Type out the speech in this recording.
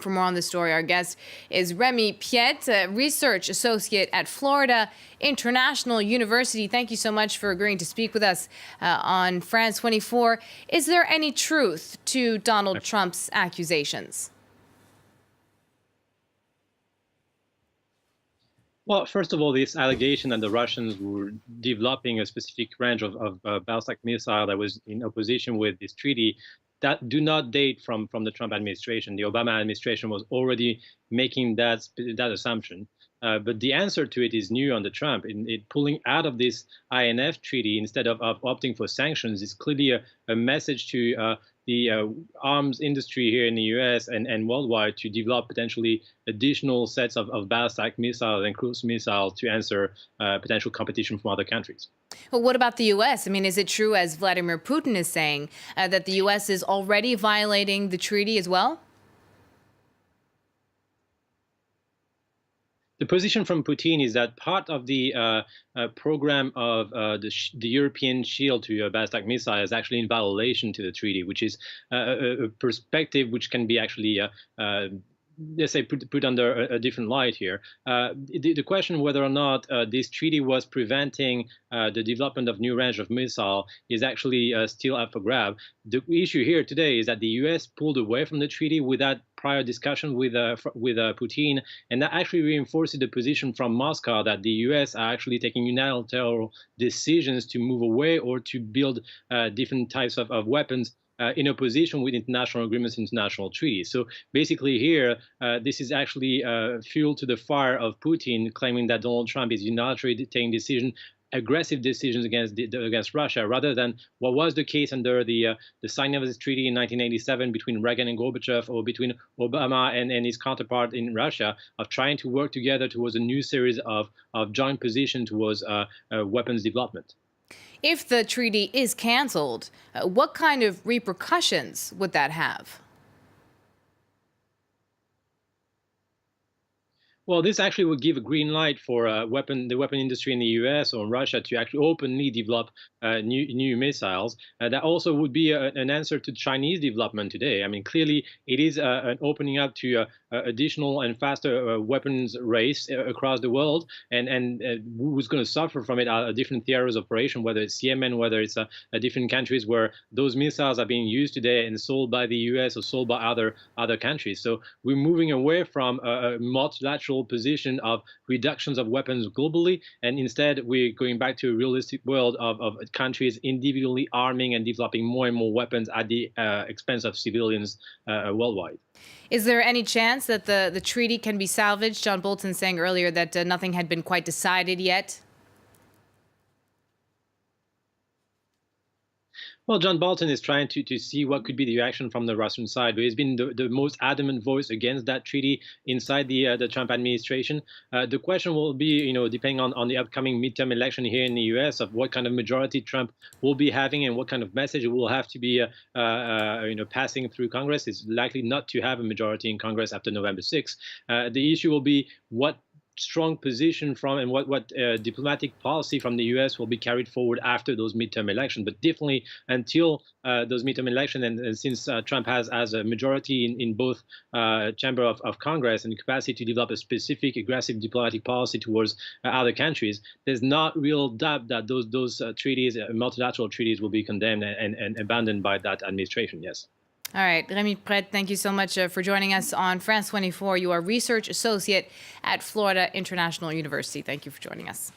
For more on this story, our guest is Remi PIET, a research associate at Florida International University. Thank you so much for agreeing to speak with us on France 24. Is there any truth to Donald Trump's accusations? Well, first of all, this allegation that the Russians were developing a specific range of ballistic missile that was in opposition with this treaty, that do not date from the Trump administration. The Obama administration was already making that assumption. But the answer to it is new under Trump. In pulling out of this INF treaty instead of opting for sanctions is clearly a message to the arms industry here in the US and worldwide to develop potentially additional sets of ballistic missiles and cruise missiles to answer potential competition from other countries. Well, what about the U.S.? I mean, is it true, as Vladimir Putin is saying, that the U.S. is already violating the treaty as well? The position from Putin is that part of the program of the European shield to ballistic missile is actually in violation to the treaty, which is a perspective which can be actually let's say put under a different light here. The question whether or not this treaty was preventing the development of new range of missile is actually still up for grab. The issue here today is that the U.S. pulled away from the treaty without prior discussion with Putin, and that actually reinforces the position from Moscow that the U.S. are actually taking unilateral decisions to move away or to build different types of weapons in opposition with international agreements, international treaties. So basically here, this is actually fuel to the fire of Putin, claiming that Donald Trump is unilaterally taking aggressive decisions against Russia, rather than what was the case under the signing of this treaty in 1987 between Reagan and Gorbachev, or between Obama and his counterpart in Russia, of trying to work together towards a new series of joint position towards weapons development. If the treaty is canceled, what kind of repercussions would that have? Well, this actually would give a green light for the weapon industry in the U.S. or Russia to actually openly develop new missiles. That also would be an answer to Chinese development today. I mean, clearly it is an opening up to additional and faster weapons race across the world, and who's going to suffer from it are different theaters of operation, whether it's Yemen, whether it's different countries where those missiles are being used today and sold by the U.S. or sold by other countries. So we're moving away from a multilateral position of reductions of weapons globally, and instead we're going back to a realistic world of countries individually arming and developing more and more weapons at the expense of civilians worldwide. Is there any chance that the treaty can be salvaged? John Bolton saying earlier that nothing had been quite decided yet. Well, John Bolton is trying to see what could be the reaction from the Russian side. But he's been the most adamant voice against that treaty inside the Trump administration. The question will be, depending on the upcoming midterm election here in the U.S., of what kind of majority Trump will be having and what kind of message it will have to be, passing through Congress. It's likely not to have a majority in Congress after November 6th. The issue will be what strong position from and what diplomatic policy from the U.S. will be carried forward after those midterm elections. But definitely until those midterm elections, and since Trump has a majority in both chamber of Congress and the capacity to develop a specific aggressive diplomatic policy towards other countries, there's not real doubt that those treaties, multilateral treaties, will be condemned and abandoned by that administration. Yes. All right, Remi PIET, thank you so much for joining us on France 24. You are research associate at Florida International University. Thank you for joining us.